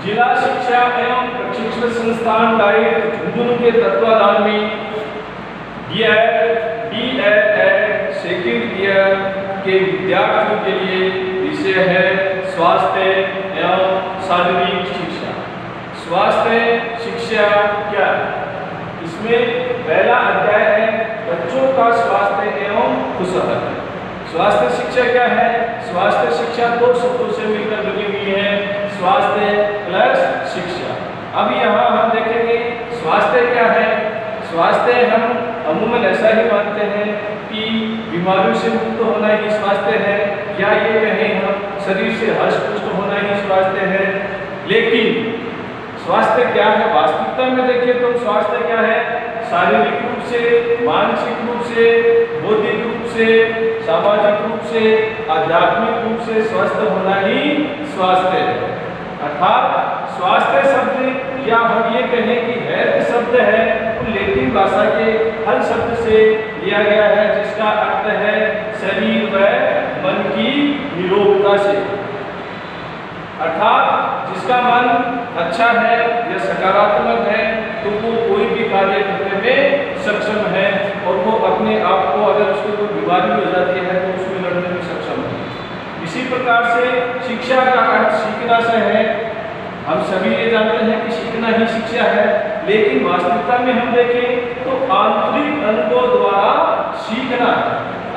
जिला शिक्षा एवं प्रशिक्षण संस्थान डाइट झुंझुनू के तत्वाधान में DLED सेकेंड ईयर के विद्यार्थियों के लिए विषय है स्वास्थ्य एवं शारीरिक शिक्षा। स्वास्थ्य शिक्षा क्या है? इसमें पहला अध्याय है बच्चों का स्वास्थ्य एवं खुशहाली। स्वास्थ्य शिक्षा क्या है? स्वास्थ्य शिक्षा दो शब्दों से मिलकर बनी हुई है, स्वास्थ्य प्लस शिक्षा। अब यहाँ हम देखेंगे स्वास्थ्य क्या है। स्वास्थ्य हम अमूमन ऐसा ही मानते हैं कि बीमारियों से मुक्त होना ही स्वास्थ्य है, या ये कहें हम शरीर से हष्ट-पुष्ट होना ही स्वास्थ्य है। लेकिन स्वास्थ्य क्या है वास्तविकता में देखें तो स्वास्थ्य क्या है? शारीरिक रूप से, मानसिक रूप से, बौद्धिक रूप से, सामाजिक रूप से, आध्यात्मिक रूप से स्वस्थ होना ही स्वास्थ्य है। अर्थात स्वास्थ्य शब्द या हम ये कहें कि हेल्थ शब्द है तो लैटिन भाषा के हल शब्द से लिया गया है, जिसका अर्थ है शरीर व मन की निरोगता से। अर्थात जिसका मन अच्छा है या सकारात्मक है तो वो कोई भी कार्य करने में सक्षम है, और वो अपने आप को अगर उसको कोई बीमारी हो जाती है तो उसमें लड़ने में सक्षम है। इसी प्रकार से शिक्षा का अर्थ सीखना से है। हम सभी ये जानते हैं कि सीखना ही शिक्षा है, लेकिन वास्तविकता में हम देखें तो आंतरिक अनुभव द्वारा सीखना है।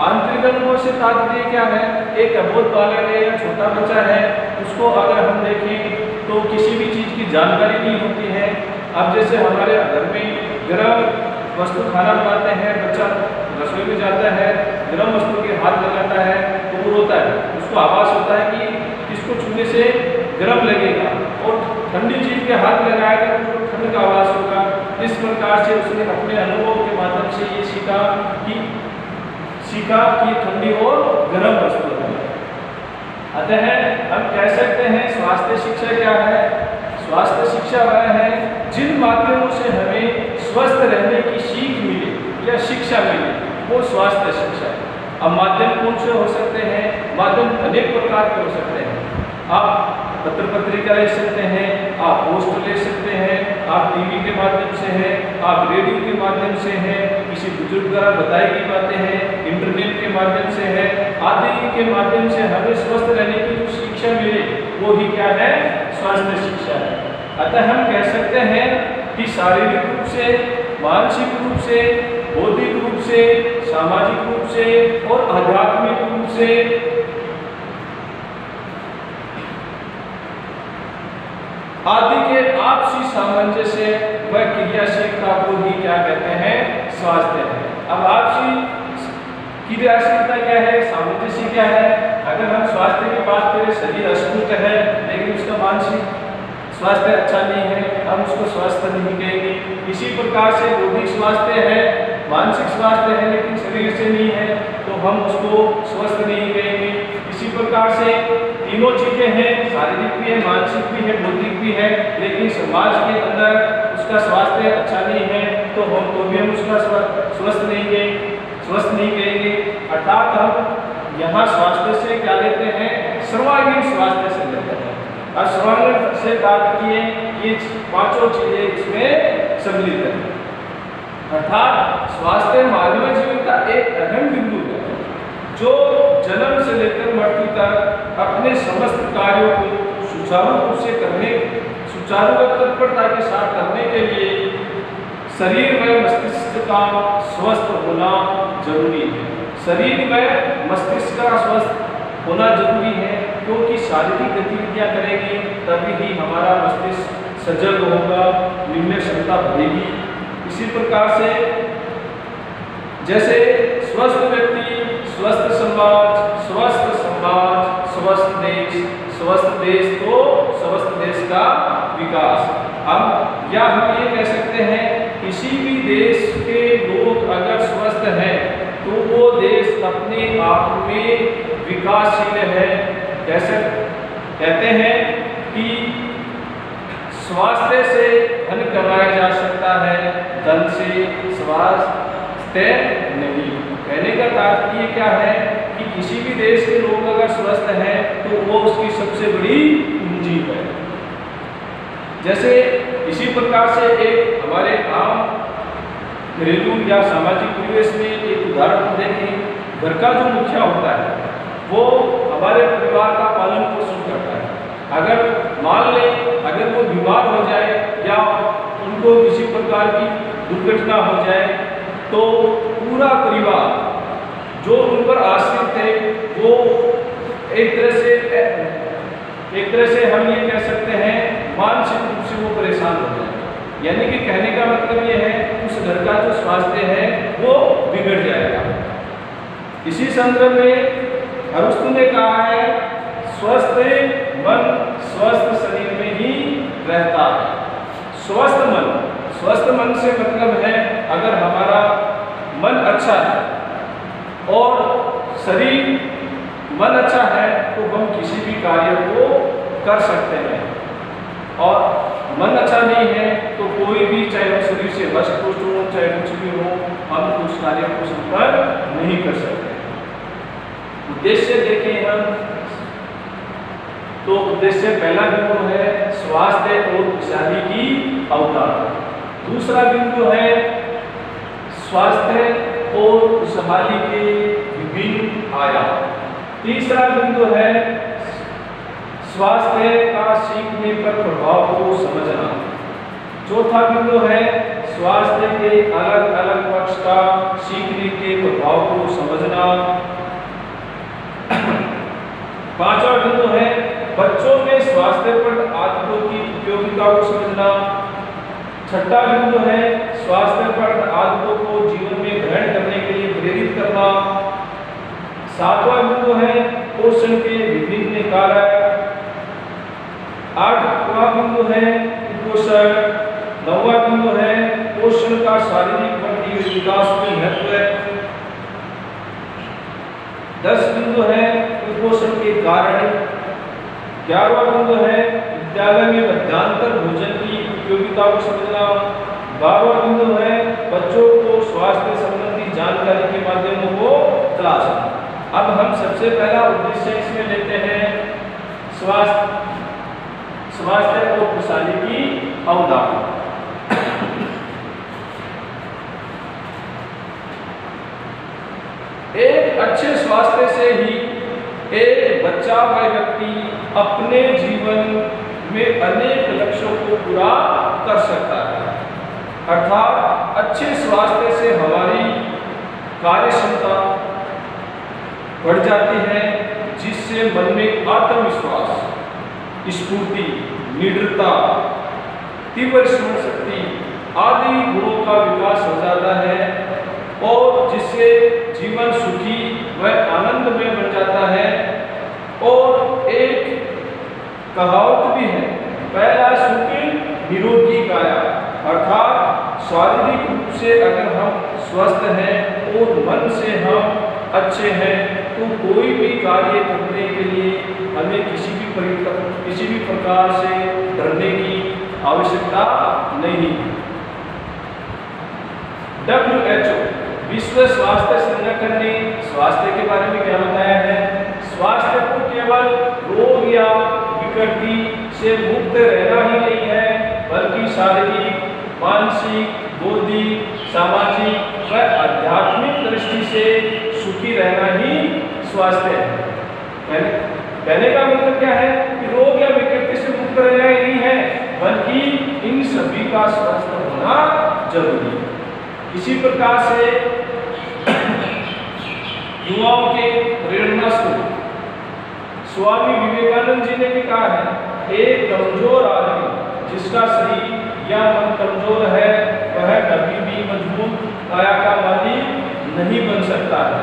आंतरिक अनुभव से तात्पर्य क्या है? एक अबोध बालक है या छोटा बच्चा है, उसको अगर हम देखें तो किसी भी चीज़ की जानकारी नहीं होती है। अब जैसे हमारे घर में गर्म वस्तु खाना बनाते हैं, बच्चा रसोई में जाता है, गर्म वस्तु के हाथ लगाता है तो वो रोता है, उसको आभास होता है कि इसको छूने से गर्म लगेगा, और ठंडी चीज़ के हाथ लगाएगा तो उसको ठंड का आभास होगा। इस प्रकार से उसने अपने अनुभव के माध्यम से ये सीखा कि ठंडी और गर्म वस्तु है। अतः हम कह सकते हैं स्वास्थ्य शिक्षा क्या है? स्वास्थ्य शिक्षा वह है जिन माध्यमों से हमें स्वस्थ रहने की सीख मिले या शिक्षा मिले, वो स्वास्थ्य शिक्षा है। अब माध्यम कौन से हो सकते हैं? माध्यम अनेक प्रकार के हो सकते हैं। आप पत्र पत्रिका ले सकते हैं, आप पोस्ट ले सकते हैं, आप टीवी के माध्यम से हैं, आप रेडियो के माध्यम से हैं, किसी बुजुर्ग द्वारा बताई गई बातें हैं, इंटरनेट के माध्यम से है, आदि के माध्यम से हमें स्वस्थ रहने की जो शिक्षा मिले वो ही क्या है? स्वास्थ्य शिक्षा है। अतः हम कह सकते हैं कि शारीरिक रूप से, मानसिक रूप से, बौद्धिक रूप से, सामाजिक रूप से और आध्यात्मिक रूप से आदि के आपसी सामंजस्य व क्रियाशीलता को ही क्या कहते हैं? स्वास्थ्य है। अब आपसी क्रियाशीलता क्या है? सामंजस्य क्या है? अगर हम स्वास्थ्य की बात करें, शरीर अस्वस्थ है लेकिन उसका मानसिक स्वास्थ्य अच्छा नहीं है, हम उसको स्वस्थ नहीं कहेंगे। इसी प्रकार से बौद्धिक स्वास्थ्य है, मानसिक स्वास्थ्य है लेकिन शरीर से नहीं है तो हम उसको स्वस्थ नहीं कहेंगे। इसी प्रकार से तीनों चीजें हैं, शारीरिक भी है, मानसिक भी है, बौद्धिक भी है, लेकिन समाज के अंदर उसका स्वास्थ्य अच्छा नहीं है तो हम उसका स्वस्थ नहीं कहेंगे। अर्थात हम यहाँ स्वास्थ्य से क्या लेते हैं? सर्वांगीण स्वास्थ्य से लेते हैं। और सर्वांगीण से तात्पर्य ये पांचों चीजें इसमें सम्मिलित है। अर्थात स्वास्थ्य मानव जीवन का एक अहम बिंदु है जो जन्म से लेकर मृत्यु तक अपने समस्त कार्यों को सुचारू रूप से करने, सुचारू व तत्परता के साथ करने के लिए शरीर व मस्तिष्क का स्वस्थ होना जरूरी है। शरीर व मस्तिष्क का स्वस्थ होना जरूरी है, क्योंकि शारीरिक गतिविधियां करेंगे तभी ही हमारा मस्तिष्क सजग होगा, निर्णय क्षमता बढ़ेगी। इसी प्रकार से जैसे स्वस्थ व्यक्ति, स्वस्थ समाज, स्वस्थ देश तो स्वस्थ देश का विकास। अब या हम ये कह सकते हैं किसी भी देश के लोग अगर स्वस्थ हैं तो वो देश अपने आप में विकासशील है। जैसे कहते हैं कि स्वास्थ्य से धन कमाया जा सकता है, धन से स्वास्थ्य नहीं। कहने का तात्पर्य क्या है कि किसी भी देश के लोग अगर स्वस्थ हैं तो वो उसकी सबसे बड़ी पूंजी है। जैसे इसी प्रकार से एक हमारे आम घरेलू या सामाजिक परिवेश में एक उदाहरण देखें। घर का जो मुखिया होता है वो हमारे परिवार का पालन पोषण करता है। अगर मान लें अगर वो बीमार हो जाए या उनको किसी प्रकार की दुर्घटना हो जाए तो पूरा परिवार जो उन पर आश्रित है वो एक तरह से हम ये कह सकते हैं मानसिक रूप से वो परेशान हो जाए। यानी कि कहने का मतलब ये है उस घर का जो स्वास्थ्य है वो बिगड़ जाएगा। इसी संदर्भ में अरस्तु ने कहा है स्वस्थ मन स्वस्थ शरीर में ही रहता है। स्वस्थ मन से मतलब है अगर हमारा मन अच्छा है और शरीर मन अच्छा है तो हम किसी भी कार्य को कर सकते हैं, और मन अच्छा नहीं है तो कोई भी चाहे वो शरीर से हष्ट पुष्ट हो चाहे कुछ भी हो हम उस कार्य को संपन्न नहीं कर सकते। उद्देश्य देखें हम तो उद्देश्य पहला बिंदु है स्वास्थ्य और खुशहाली की अवधारणा। दूसरा बिंदु है स्वास्थ्य और खुशहाली के विभिन्न आयाम। तीसरा बिंदु है स्वास्थ्य का सीखने पर प्रभाव को समझना। चौथा बिंदु है स्वास्थ्य के अलग अलग पक्ष का सीखने के प्रभाव को समझना। पांचवा बिंदु है बच्चों में स्वास्थ्य पर आदतों की उपयोगिता को समझना। छठा बिंदु है स्वास्थ्य पर आदतों को जीवन में ग्रहण करने के लिए प्रेरित करना। सातवां बिंदु है पोषण के विभिन्न कारक। आठवां बिंदु है कुपोषण। नौवां बिंदु है पोषण का शारीरिक विकास में महत्व। 10 बिंदु है कुपोषण के कारण। 11वां बिंदु है विद्यालय में मध्याह्नकर भोजन की उपयोगिता को समझना। 12वां बिंदु है बच्चों को स्वास्थ्य संबंधी जानकारी के माध्यमों को तलाशना। अब हम सबसे पहला उद्देश्य इसमें लेते हैं स्वास्थ्य और खुशहाली की अवधारणा। एक अच्छे स्वास्थ्य से ही एक बच्चा व व्यक्ति अपने जीवन में अनेक लक्ष्यों को पूरा कर सकता है। अर्थात अच्छे स्वास्थ्य से हमारी कार्य क्षमता बढ़ जाती है, जिससे मन में आत्मविश्वास, स्फूर्ति, निडरता, तीव्र स्मरण शक्ति आदि गुणों का विकास हो जाता है और जिससे जीवन सुखी व आनंदमय बन जाता है। और एक कहावत भी है, पहला सुख निरोगी काया, अर्थात शारीरिक रूप से अगर हम स्वस्थ हैं और मन से हम अच्छे हैं तो कोई भी कार्य करने के लिए हमें किसी भी प्रकार से डरने की आवश्यकता नहीं। WHO विश्व स्वास्थ्य संगठन ने स्वास्थ्य के बारे में क्या बताया है? स्वास्थ्य को केवल रोग या विकृति से मुक्त रहना ही नहीं है, बल्कि शारीरिक, मानसिक, बौद्धिक, सामाजिक व आध्यात्मिक दृष्टि से सुखी रहना ही स्वास्थ्य है। कहने का मतलब क्या है कि रोग या विकृति से मुक्त रहना ही नहीं है, बल्कि इन सभी का स्वस्थ होना जरूरी है। इसी प्रकार से युवाओं के प्रेरणा स्रोत स्वामी विवेकानंद जी ने भी कहा है, एक कमजोर आदमी जिसका शरीर या मन कमजोर है वह कभी भी मजबूत काया का मालिक नहीं बन सकता है।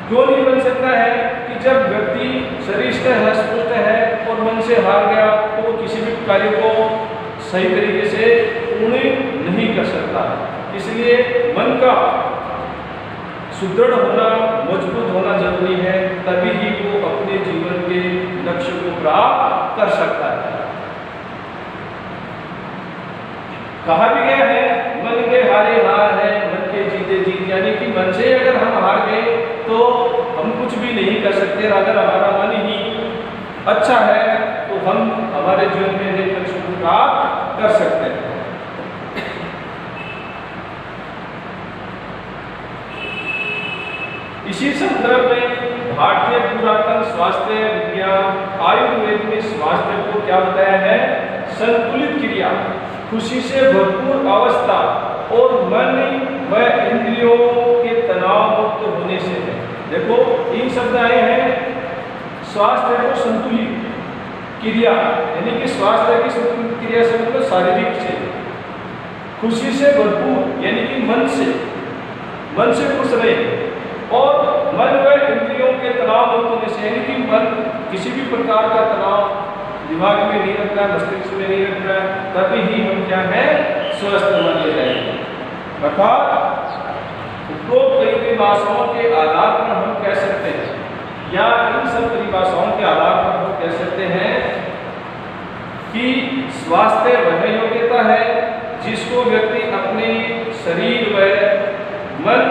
क्यों नहीं बन सकता है? कि जब व्यक्ति शरीर से हष्ट-पुष्ट है और मन से हार गया तो वो किसी भी कार्य को सही तरीके से पूर्ण नहीं कर सकता। इसलिए मन का सुदृढ़ होना, मजबूत होना जरूरी है, तभी ही वो अपने जीवन के लक्ष्य को प्राप्त कर सकता है। कहा भी गया है, मन के हारे हार है, मन के जीते जीत, यानी कि मन से अगर हम हार गए तो हम कुछ भी नहीं कर सकते। अगर हमारा मन ही अच्छा है तो हम हमारे जीवन में अनेक लक्ष्यों को प्राप्त कर सकते हैं। इसी संदर्भ में भारतीय पुरातन स्वास्थ्य विज्ञान आयुर्वेद में स्वास्थ्य को क्या बताया है? संतुलित क्रिया, खुशी से भरपूर अवस्था और मन व इंद्रियों के तनाव मुक्त होने से है। देखो तीन शब्द आए हैं, स्वास्थ्य को संतुलित क्रिया, यानी कि स्वास्थ्य की संतुलित क्रिया से मतलब शारीरिक से, खुशी से भरपूर यानी कि मन से खुश रहे, और मन व इंद्रियों के तनाव मुक्त होने से, यानी कि मन किसी भी प्रकार का तनाव दिमाग में नहीं रखता, मस्तिष्क में नहीं रखता, तभी ही हम क्या है? स्वस्थ माने जाएंगे। अर्थात उपरोक्त कई परिभाषाओं के आधार पर हम कह सकते हैं, या इन सब परिभाषाओं के आधार पर हम कह सकते हैं कि स्वास्थ्य वह योग्यता है जिसको व्यक्ति अपने शरीर व मन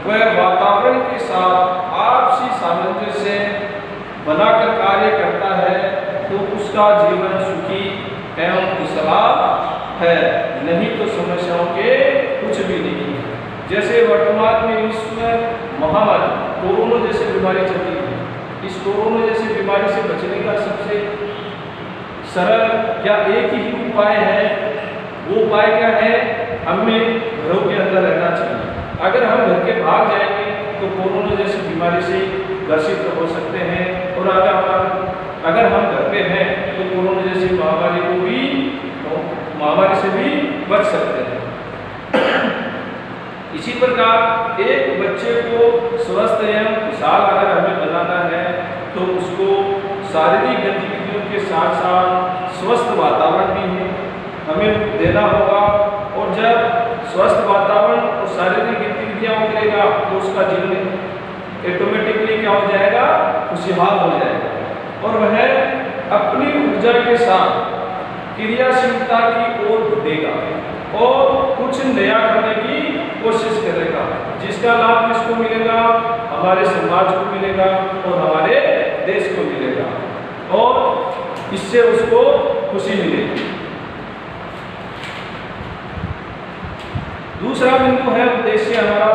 व वातावरण के साथ आपसी सामंजस्य बनाकर कार्य करता है, तो उसका जीवन सुखी एवं खुशहाल है, नहीं तो समस्याओं के कुछ भी नहीं है। जैसे वर्तमान में विश्व महामारी कोरोना जैसी बीमारी चल रही है, इस कोरोना जैसी बीमारी से बचने का सबसे सरल या एक ही उपाय है। वो उपाय क्या है? हमें घरों के अंदर रहना चाहिए। अगर हम घर के बाहर जाएंगे तो कोरोना जैसी बीमारी से ग्रसित हो सकते हैं, और अगर हम घर पे हैं तो कोरोना जैसी महामारी से भी बच सकते हैं। इसी प्रकार एक बच्चे को स्वस्थ एवं खुशहाल अगर हमें बनाना है तो उसको शारीरिक गतिविधियों के साथ साथ स्वस्थ वातावरण भी हमें देना होगा, और जब स्वस्थ वातावरण और शारीरिक गतिविधियां करेगा तो उसका जीवन ऑटोमेटिकली क्या हो जाएगा? खुशहाल हो जाएगा, और वह अपनी ऊर्जा के साथ क्रियाशीलता की ओर बढ़ेगा और कुछ नया करने की कोशिश करेगा, जिसका लाभ किसको मिलेगा? हमारे समाज को मिलेगा और हमारे देश को मिलेगा, और इससे उसको खुशी मिलेगी। दूसरा बिंदु है उद्देश्य हमारा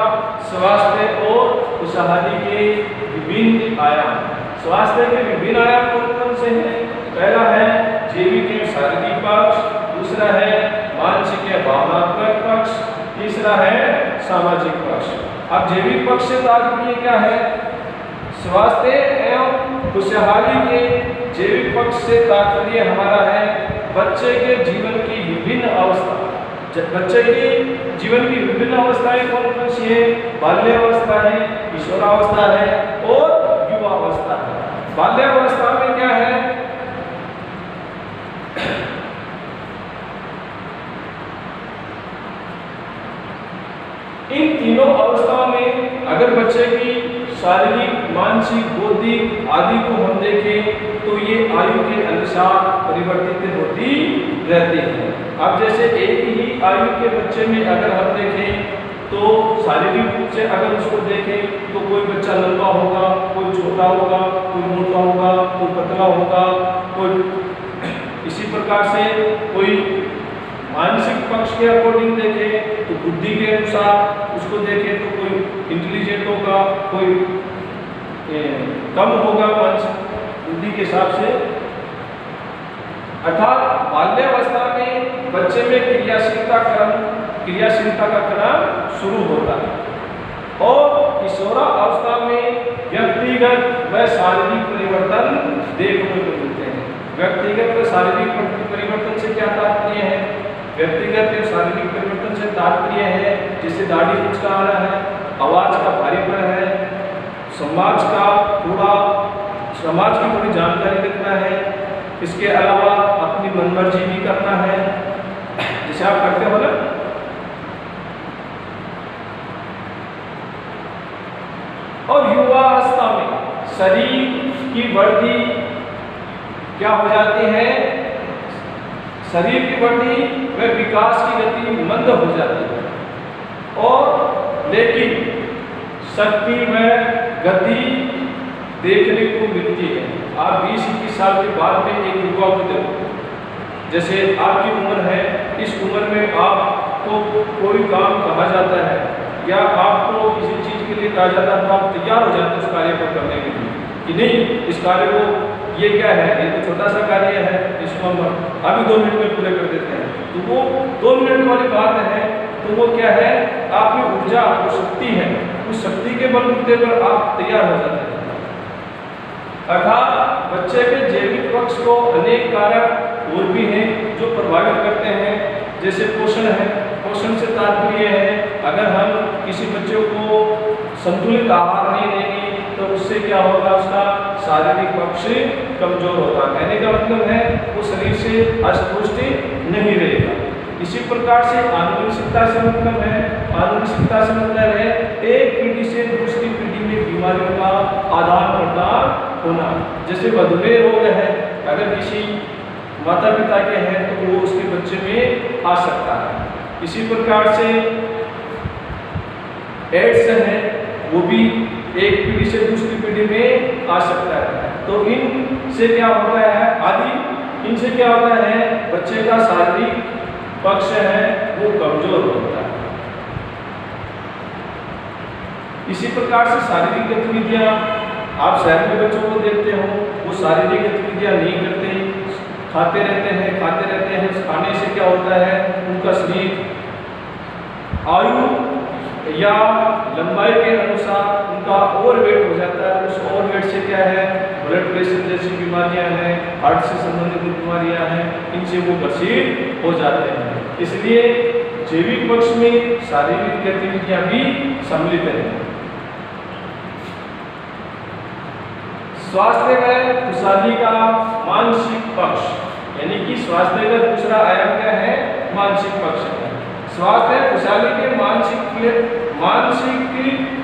स्वास्थ्य और खुशहाली के विभिन्न आयाम। स्वास्थ्य के विभिन्न आयाम कौन से हैं? पहला है जैविक एवं शारीरिक पक्ष, दूसरा है मानसिक या भावनात्मक पक्ष, तीसरा है सामाजिक पक्ष। अब जैविक पक्ष से तात्पर्य क्या है? स्वास्थ्य एवं खुशहाली के जैविक पक्ष से तात्पर्य हमारा है बच्चे के जीवन की विभिन्न अवस्था। बच्चे की जीवन की विभिन्न अवस्थाएं कौन कौन सी है? बाल्यावस्था है, किशोरावस्था है और युवावस्था है। बाल्यावस्था में क्या है? इन तीनों अवस्थाओं में अगर बच्चे की शारीरिक, मानसिक, बौद्धिक आदि को हम देखें तो ये आयु के अनुसार परिवर्तित होती रहती है। अब जैसे एक ही आयु के बच्चे में अगर हम देखें तो शारीरिक रूप से अगर उसको देखें तो कोई बच्चा लंबा होगा, कोई छोटा होगा, कोई मोटा होगा, कोई पतला होगा, कोई इसी प्रकार से कोई मानसिक पक्ष के अकॉर्डिंग देखें तो बुद्धि के अनुसार उसको देखें तो कोई इंटेलिजेंट होगा, कोई कम होगा मानसिक बुद्धि के हिसाब से। अर्थात बाल्यावस्था में बच्चे में क्रियाशीलता का क्रम शुरू होता है, और किशोरावस्था में व्यक्तिगत व शारीरिक परिवर्तन देखने को मिलते हैं। व्यक्तिगत व शारीरिक परिवर्तन से क्या तात्पर्य है? व्यक्तिगत और शारीरिक परिवर्तन से तात्पर्य है जैसे दाढ़ी मूंछ का आना है, आवाज का भारीपन है, समाज की थोड़ी जानकारी रखना है, इसके अलावा अपनी मनमर्जी भी करना है, जैसे आप करते हो ना। और युवावस्था में शरीर की वृद्धि क्या हो जाती है? शरीर की वृद्धि व विकास की गति मंद हो जाती है, और लेकिन शक्ति व गति देखने को मिलती है। आप 20-21 साल के बाद में एक युवा को देखो, जैसे आपकी उम्र है, इस उम्र में आपको कोई काम कहा जाता है या आपको किसी चीज़ के लिए कहा जाता है तो आप तैयार हो जाते हैं उस कार्य को करने के लिए कि नहीं, इस कार्य को, ये क्या है, ये तो छोटा सा कार्य है, इसको हम अभी 2 मिनट में पूरे कर देते हैं। तो वो 2 मिनट वाली बात है, तो वो क्या है, आप में ऊर्जा और शक्ति है, उस शक्ति के बलबूते पर आप तैयार हो जाते हैं। अर्थात बच्चे के जैविक पक्ष को अनेक कारक और भी हैं जो प्रभावित करते हैं, जैसे पोषण है। पोषण से तात्पर्य है, अगर हम किसी बच्चे को संतुलित आहार नहीं देंगे तो उससे क्या होगा, उसका शारीरिक पक्ष कमजोर होगा। कहने का मतलब है वो शरीर से हष्ट-पुष्ट नहीं रहेगा। इसी प्रकार से आनुवंशिकता से मतलब है, आनुवंशिकता से मतलब है एक पीढ़ी से दूसरी पीढ़ी में बीमारियों का आदान प्रदान होना। जैसे मधुमेह रोग है, अगर किसी माता पिता के हैं तो वो उसके बच्चे में आ सकता है। इसी प्रकार से एड्स है, वो भी एक पीढ़ी से दूसरी पीढ़ी में आ सकता है। तो इनसे क्या होता है, आदि इनसे क्या होता है, बच्चे का शारीरिक पक्ष है वो कमजोर होता है। इसी प्रकार से शारीरिक गतिविधियां, आप शहर में बच्चों को देखते हो, वो शारीरिक गतिविधियां नहीं करते, खाते रहते हैं, खाते रहते हैं। खाने से क्या होता है, उनका शरीर आयु या लंबाई के अनुसार उनका ओवरवेट हो जाता है। उस ओवरवेट से क्या है, ब्लड प्रेशर जैसी बीमारियां हैं, हार्ट से संबंधित बीमारियां हैं, इनसे वो ग्रसित हो जाते हैं। इसलिए जैविक पक्ष में शारीरिक गतिविधियां भी सम्मिलित हैं। स्वास्थ्य है खुशहाली का मानसिक पक्ष, यानी कि स्वास्थ्य का दूसरा आयाम क्या है, मानसिक पक्ष है। स्वास्थ्य खुशहाली के मानसिक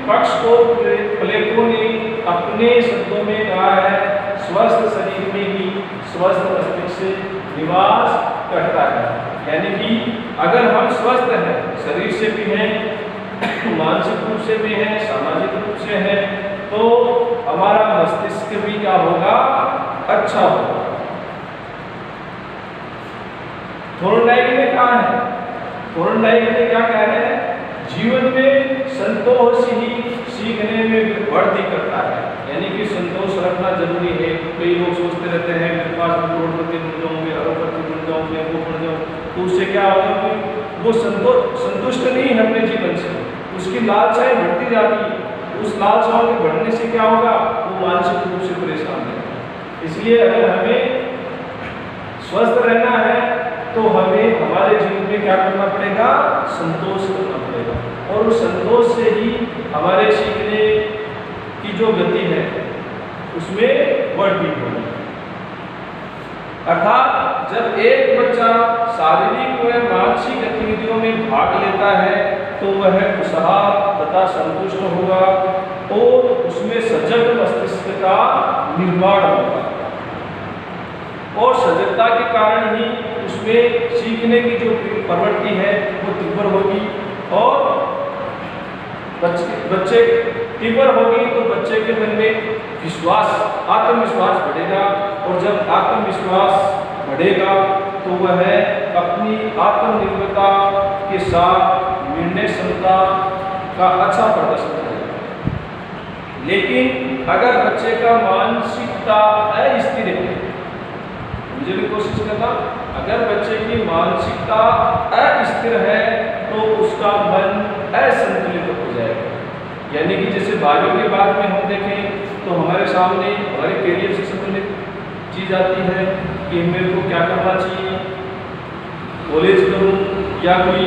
पक्ष को प्लेटो ने अपने शब्दों में कहा है, स्वस्थ शरीर में ही स्वस्थ मस्तिष्क निवास करता है। यानी कि अगर हम स्वस्थ हैं, शरीर से भी हैं, मानसिक रूप से भी हैं, सामाजिक रूप से हैं, तो हमारा मस्तिष्क भी क्या होगा, अच्छा होगा। थोर्नडाइक ने कहा है, थोर्नडाइक ने क्या कहा है, जीवन में संतोष ही सीखने में वृद्धि करता है। यानी कि संतोष रखना जरूरी है। कई लोग सोचते रहते हैं मेरे पास करोड़पति बन जाऊंगे, अरबपति बन जाऊंगे, वो बन जाऊँ, तो उससे क्या होगा कि वो संतुष्ट नहीं है अपने जीवन से, उसकी लालसाएं बढ़ती जाती है। उस लालसाओं के बढ़ने से क्या होगा, वो मानसिक रूप से परेशान है। इसलिए अगर हमें स्वस्थ रहना है तो हमें हमारे जीवन में क्या करना पड़ेगा, संतोष करना पड़ेगा, और उस संतोष से ही हमारे सीखने की जो गति है उसमें वृद्धि होगी। अर्थात जब एक बच्चा शारीरिक व मानसिक गतिविधियों में भाग लेता है तो वह खुशहाल तथा संतुष्ट होगा और उसमें सजग मस्तिष्क का निर्माण होगा, और सजगता के कारण ही उसमें सीखने की जो प्रवृत्ति है वो तीव्र होगी, और बच्चे तीव्र होगी तो बच्चे के मन में विश्वास, आत्मविश्वास बढ़ेगा, और जब आत्मविश्वास बढ़ेगा तो वह अपनी आत्मनिर्भरता के साथ निर्णय क्षमता का अच्छा प्रदर्शन करेगा। लेकिन अगर बच्चे का मानसिकता अस्थिर है, मुझे भी कोशिश करना, अगर बच्चे की मानसिकता अस्थिर है तो उसका मन असंतुलित हो जाएगा। यानी कि जैसे भाग्यों के बाद में हम देखें तो हमारे सामने हमारे कैरियर से संबंधित चीज आती है कि मेरे को क्या करना चाहिए, कॉलेज करूं या कोई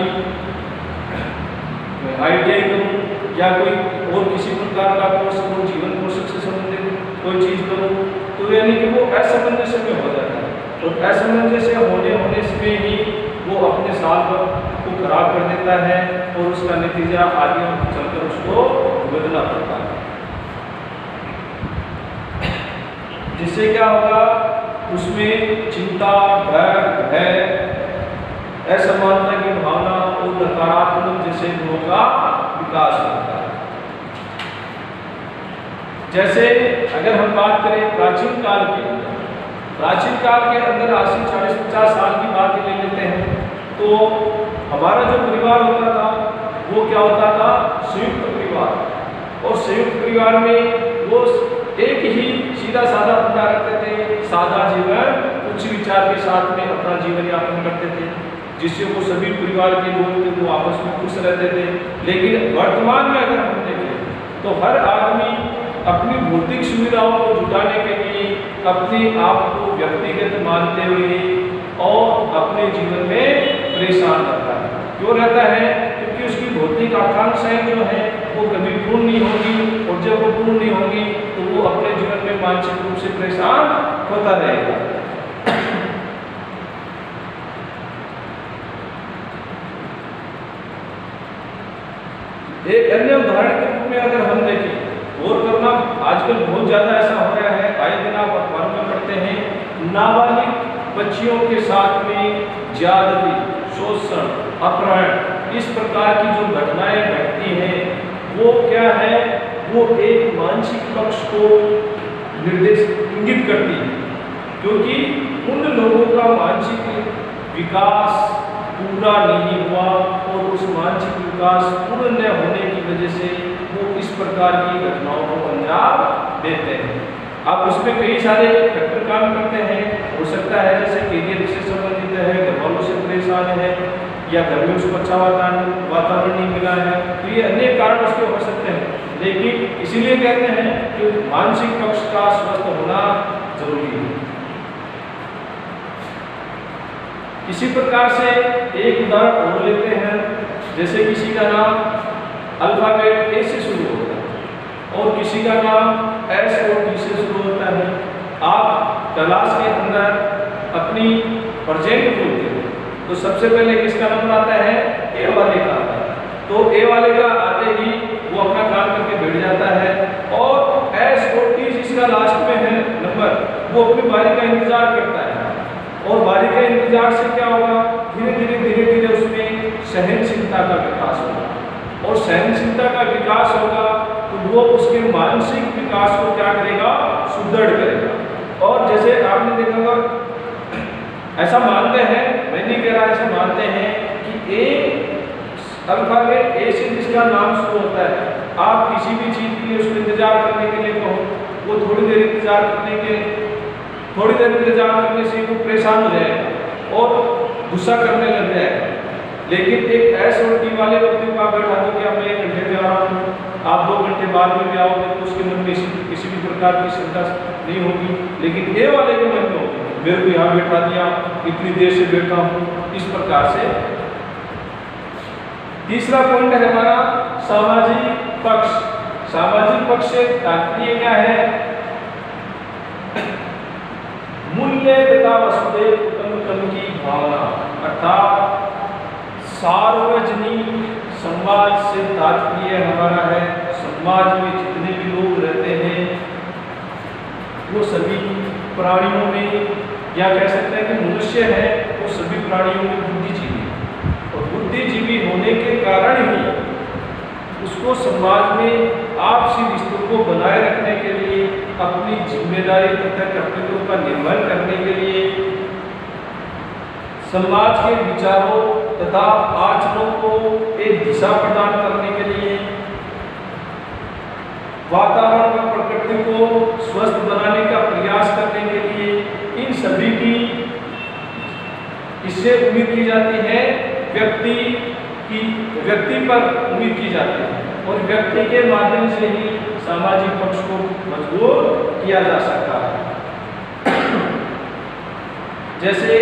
ITI करूं या कोई और किसी प्रकार का कोर्स करूं, जीवन कौशल से संबंधित कोई चीज़ करूं, तो यानी कि वो असमंजस में हो जाता है। तो असमंजस होने से ही वो अपने साल को खराब कर देता है और उसका नतीजा आगे चलकर उसको भुगतना पड़ता है। जिससे क्या होगा, उसमें चिंता, डर, भय, असमानता की भावना और नकारात्मक जैसे गुणों का विकास होता है। जैसे अगर हम बात करें प्राचीन काल के अंदर आज से 40-50 साल की बात ले लेते हैं, तो हमारा जो परिवार होता था वो क्या होता था, संयुक्त परिवार। और संयुक्त परिवार में वो एक ही सीधा साधा बंदा रखते थे, सादा जीवन, उच्च विचार के साथ में अपना जीवन यापन करते थे, जिससे वो सभी परिवार के लोग थे वो आपस में खुश रहते थे। लेकिन वर्तमान में अगर हम देखें तो हर आदमी अपनी भौतिक सुविधाओं को जुटाने के लिए अपने आप को व्यक्तिगत मानते हुए और अपने जीवन में परेशान रहता है। क्यों रहता है? क्योंकि उसकी भौतिक आकांक्षाएं जो है वो कभी पूर्ण नहीं होगी, और जब वो पूर्ण नहीं होगी तो वो अपने जीवन में मानसिक रूप से परेशान होता रहेगा। एक अन्य उदाहरण के रूप में अगर हम देखें, गौर करना, आजकल बहुत ज्यादा ऐसा हो रहा है, आए दिन आप अखबार में पढ़ते हैं, नाबालिग बच्चियों के साथ में ज्यादती, शोषण, अपहरण, इस प्रकार की जो घटनाएं घटती हैं वो क्या है, वो एक मानसिक पक्ष को इंगित करती है, क्योंकि उन लोगों का मानसिक विकास पूरा नहीं हुआ और उस मानसिक विकास पूर्ण न होने की वजह से वो इस प्रकार की घटनाओं को अंजाम देते हैं। अब उसमें कई सारे फैक्टर काम करते हैं, हो सकता है जैसे करियर से संबंधित है, घर वालों से परेशान है, या घर में उसको अच्छा वातावरण नहीं मिला है, तो ये अनेक कारण उसके हो सकते हैं। लेकिन इसीलिए कहते हैं कि मानसिक पक्ष का स्वस्थ होना जरूरी है। इसी प्रकार से एक उदाहरण और लेते हैं, जैसे किसी का नाम अल्फाबेट ए से शुरू होता है और किसी का नाम एस और टी से शुरू होता है। आप क्लास के अंदर अपनी प्रेजेंट बोलते हो तो सबसे पहले किसका नंबर आता है, ए वाले का आता है। तो ए वाले का आते ही वो अपना काम करके बैठ जाता है, और एस और टी जिसका लास्ट में है नंबर, वो अपनी बारी का इंतजार करता है। और बारी के इंतजार से क्या होगा, धीरे धीरे उसमें सहनशीलता का विकास होगा, और सहनशीलता का विकास होगा तो वो उसके मानसिक विकास को क्या करेगा, सुदृढ़ करेगा। और जैसे आपने देखा होगा, ऐसा मानते हैं, मैं नहीं कह रहा, ऐसा मानते हैं कि ए अल्फाबेट ए से जिसका नाम शुरू होता है, आप किसी भी चीज के लिए उसको इंतजार करने के लिए कहो, वो थोड़ी देर इंतजार करने से वो परेशान हो जाएगा और गुस्सा करने लग जाएगा। लेकिन एक एस और टी वाले व्यक्ति को आप बैठा दो कि मैं 1 घंटे में आ रहा हूँ, आप 2 घंटे बाद में भी आओगे तो उसके मन में किसी भी प्रकार की चिंता नहीं होगी। लेकिन ए वाले के मन में होगी, मेरे को यहाँ बैठा दिया, इतनी देर से बैठा हूँ, इस प्रकार से। तीसरा पॉइंट है हमारा सामाजिक पक्ष। सामाजिक पक्ष से तात्पर्य क्या है, मूल्य तथा वसुदेव कुटुंबकम की भावना, अर्थात सार्वजनिक समाज से तात्पर्य हमारा है समाज में जितने भी लोग रहते हैं वो सभी प्राणियों में, या कह सकते हैं कि मनुष्य है वो सभी प्राणियों में बुद्धिजीवी, और बुद्धिजीवी होने के कारण ही उसको समाज में आपसी रिश्तों को बनाए रखने के लिए, अपनी जिम्मेदारी तथा कर्तव्यों का निर्वहन करने के लिए, समाज के विचारों तथा आचरणों को एक दिशा प्रदान करने के लिए, वातावरण व प्रकृति को स्वस्थ बनाने का प्रयास करने के लिए, इन सभी की इससे उम्मीद की जाती है, व्यक्ति पर उम्मीद की जाती है, और व्यक्ति के माध्यम से ही सामाजिक पक्ष को मजबूत किया जा सकता है। जैसे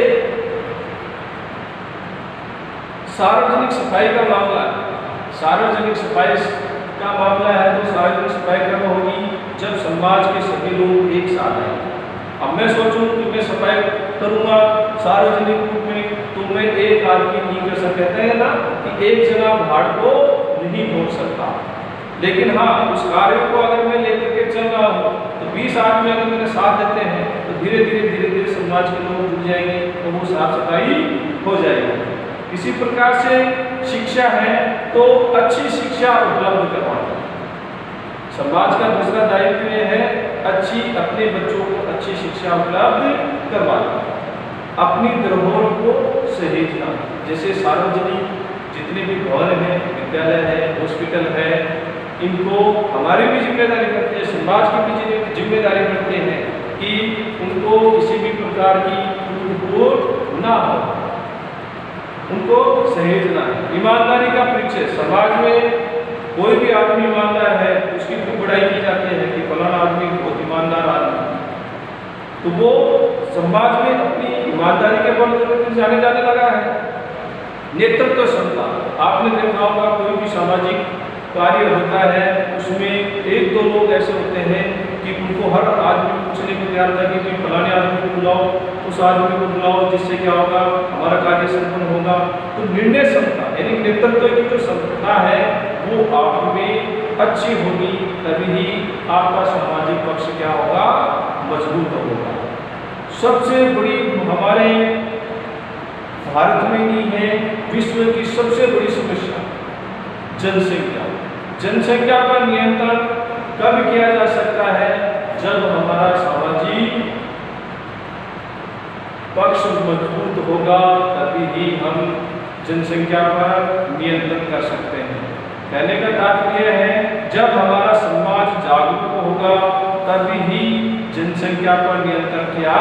सार्वजनिक सफाई का मामला, सार्वजनिक सफाई का मामला है तो सार्वजनिक सफाई कब होगी, जब समाज के सभी लोग एक साथ आए। अब मैं सोचूं कि मैं सफाई करूंगा सार्वजनिक रूप में, तो मैं एक आदमी नहीं कर सकता, कहते हैं ना कि एक जना भाड़ को नहीं भोग सकता। लेकिन हाँ, उस कार्य को अगर मैं लेकर के चल रहा हूँ तो 20 आदमी अगर मेरे साथ देते हैं तो धीरे धीरे समाज के लोग जुड़ जाएंगे तो वो साफ सफाई हो जाएगी। इसी प्रकार से शिक्षा है तो अच्छी शिक्षा उपलब्ध करवाना। समाज का दूसरा दायित्व यह है अपने बच्चों को अच्छी शिक्षा उपलब्ध करवाना, अपनी धरोहर को सहेजना। जैसे सार्वजनिक जितने भी भवन हैं, विद्यालय है, हॉस्पिटल है, इनको हमारी भी जिम्मेदारी बनती है, समाज की भी जिम्मेदारी बनती है कि उनको किसी भी प्रकार की टूट-फूट ना हो, उनको सहेजना है। ईमानदारी का परिचय, समाज में कोई भी आदमी ईमानदार है उसकी खूब बड़ाई की जाती है कि फलाना आदमी बहुत ईमानदार आदमी, तो वो समाज में अपनी ईमानदारी के बल पर जाने लगा है। नेतृत्व क्षमता, आपने देखा होगा कोई भी सामाजिक कार्य होता है उसमें एक दो लोग ऐसे होते हैं कि उनको हर आदमी पूछने को तैयार था कि फलाने आदमी को बुलाओ, उस आदमी को बुलाओ, जिससे क्या होगा हमारा कार्य संपन्न होगा। तो निर्णय क्षमता यानी नेतृत्व की जो क्षमता है वो आप में अच्छी होगी, तभी आपका सामाजिक पक्ष क्या होगा, मजबूत होगा। सबसे बड़ी हमारे भारत में नहीं है, विश्व की सबसे बड़ी समस्या जनसंख्या। जनसंख्या पर नियंत्रण कब किया जा सकता है, जब हमारा सामाजिक पक्ष मजबूत होगा, तभी ही हम जनसंख्या पर नियंत्रण कर सकते हैं। कहने का तात्पर्य है जब हमारा समाज जागरूक होगा तभी ही जनसंख्या पर नियंत्रण किया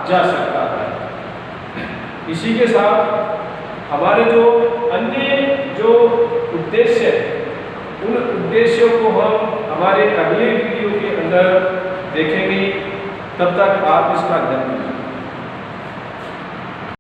जा सकता है। इसी के साथ हमारे जो अन्य जो उद्देश्य है उन उद्देश्यों को हम हमारे अगले वीडियो के अंदर देखेंगे। तब तक आप इसका ध्यान रखें।